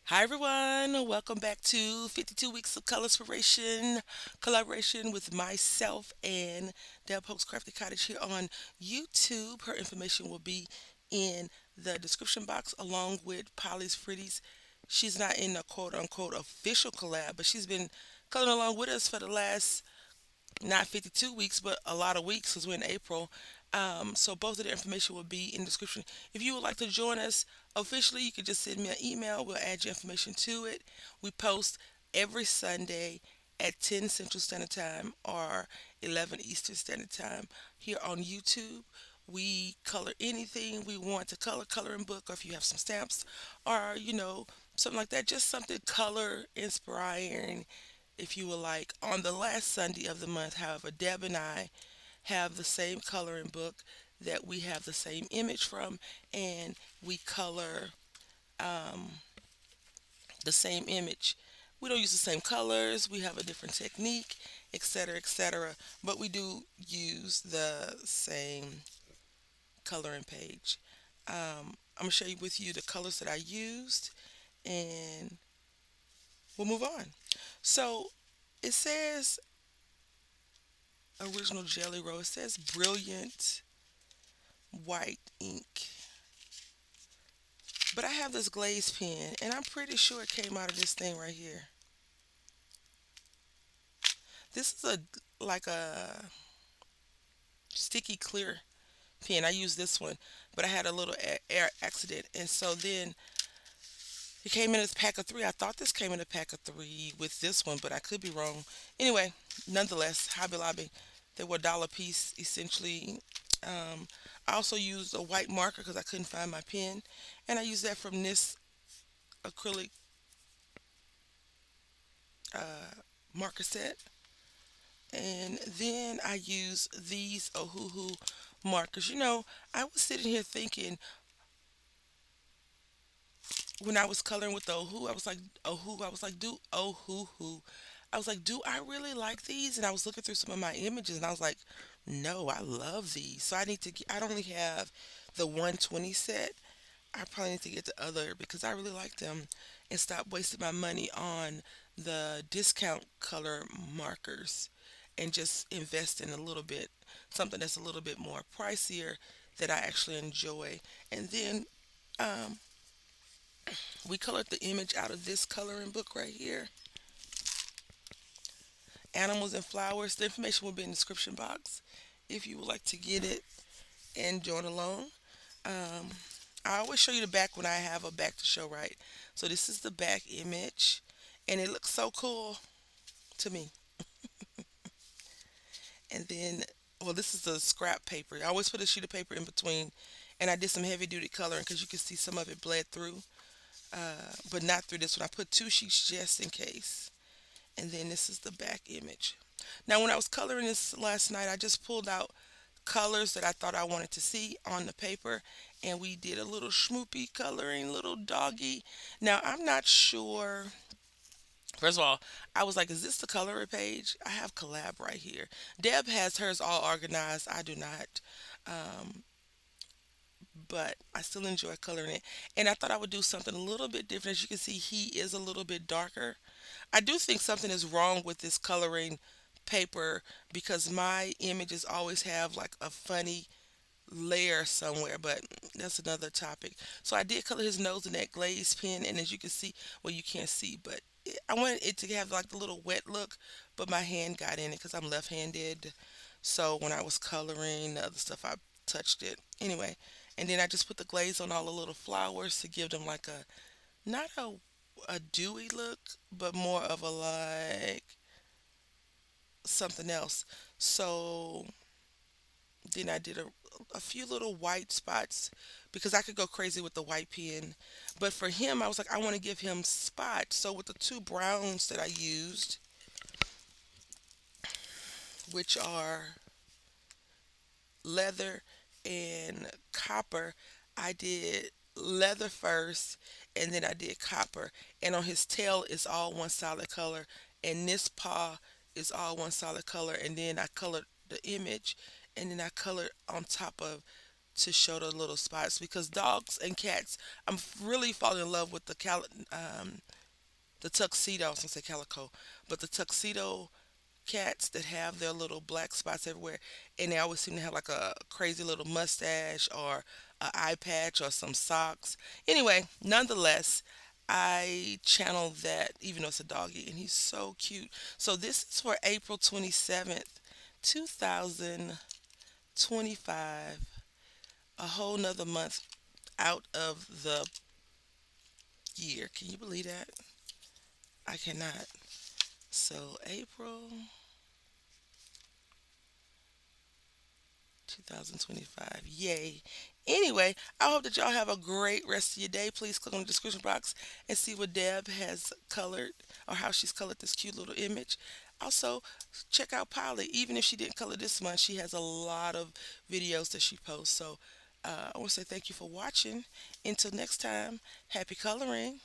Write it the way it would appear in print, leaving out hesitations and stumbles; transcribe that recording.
Hi everyone, welcome back to 52 Weeks of Colorspiration Collaboration with myself and Deb Hope's Crafty Cottage here on YouTube. Her information will be in the description box along with Polly's Fritties. She's not in the quote unquote official collab, but she's been coloring along with us for the last not 52 weeks, but a lot of weeks because we're in April. So both of the information will be in the description. If you would like to join us officially, you can just send me an email. We'll add your information to it. We post every Sunday at 10 Central Standard Time or 11 Eastern Standard Time here on YouTube. We color anything we want to color, coloring book, or if you have some stamps or, something like that, just something color inspiring if you would like. On the last Sunday of the month, however, Deb and I have the same coloring book that we have the same image from, and we color um, the same image. We don't use the same colors, we have a different technique, etc., etc., but we do use the same coloring page. I'm going to share with you the colors that I used, and we'll move on. So it says original jelly roll. It says brilliant white ink. But I have this glaze pen, and I'm pretty sure it came out of this thing right here. This is a like a sticky clear pen. I use this one, but I had a little air accident, and so then it came in this pack of three. I thought this came in a pack of three with this one, but I could be wrong. Anyway, nonetheless, Hobby Lobby, they were a dollar piece essentially. I also used a white marker because I couldn't find my pen, and I used that from this acrylic marker set. And then I use these Ohuhu markers. I was sitting here thinking when I was coloring with the Ohu, I was like, do Ohuhu. I was like, do I really like these? And I was looking through some of my images and I was like, no, I love these. So I don't only have the 120 set. I probably need to get the other because I really like them and stop wasting my money on the discount color markers and just invest in a little bit, something that's a little bit more pricier that I actually enjoy. And then um, we colored the image out of this coloring book right here, Animals and Flowers. The information will be in the description box if you would like to get it and join along. Um, I always show you the back when I have a back to show, right? So this is the back image, and it looks so cool to me. And then, well, this is the scrap paper. I always put a sheet of paper in between, and I did some heavy duty coloring because you can see some of it bled through, but not through this one. I put two sheets just in case. And then this is the back image. Now, when I was coloring this last night, I just pulled out colors that I thought I wanted to see on the paper, and we did a little schmoopy coloring, little doggy. Now, I'm not sure. First of all, I was like, is this the color page? I have collab right here. Deb has hers all organized. I do not. Um, but I still enjoy coloring it. And I thought I would do something a little bit different. As you can see, he is a little bit darker. I do think something is wrong with this coloring paper because my images always have like a funny layer somewhere, but that's another topic. So I did color his nose in that glaze pen, and as you can see, well, you can't see, but I wanted it to have like the little wet look, but my hand got in it because I'm left-handed. So when I was coloring the other stuff, I touched it anyway. And then I just put the glaze on all the little flowers to give them like a not a dewy look, but more of a like something else. So then I did a few little white spots because I could go crazy with the white pen. But for him, I was like, I want to give him spots. So with the two browns that I used, which are leather and copper, I did leather first and then I did copper. And on his tail is all one solid color. And this paw is all one solid color. And then I colored the image and then I colored on top of to show the little spots because dogs and cats, I'm really falling in love with the tuxedo. I was gonna say calico, but the tuxedo cats that have their little black spots everywhere, and they always seem to have like a crazy little mustache or an eye patch or some socks. Anyway, nonetheless, I channeled that even though it's a doggy, and he's so cute. So this is for April 27th, 2025. A whole nother month out of the year. Can you believe that? I cannot. So April 2025. Yay. Anyway, I hope that y'all have a great rest of your day. Please click on the description box and see what Deb has colored or how she's colored this cute little image. Also, check out Polly. Even if she didn't color this month, she has a lot of videos that she posts. So I want to say thank you for watching. Until next time, happy coloring.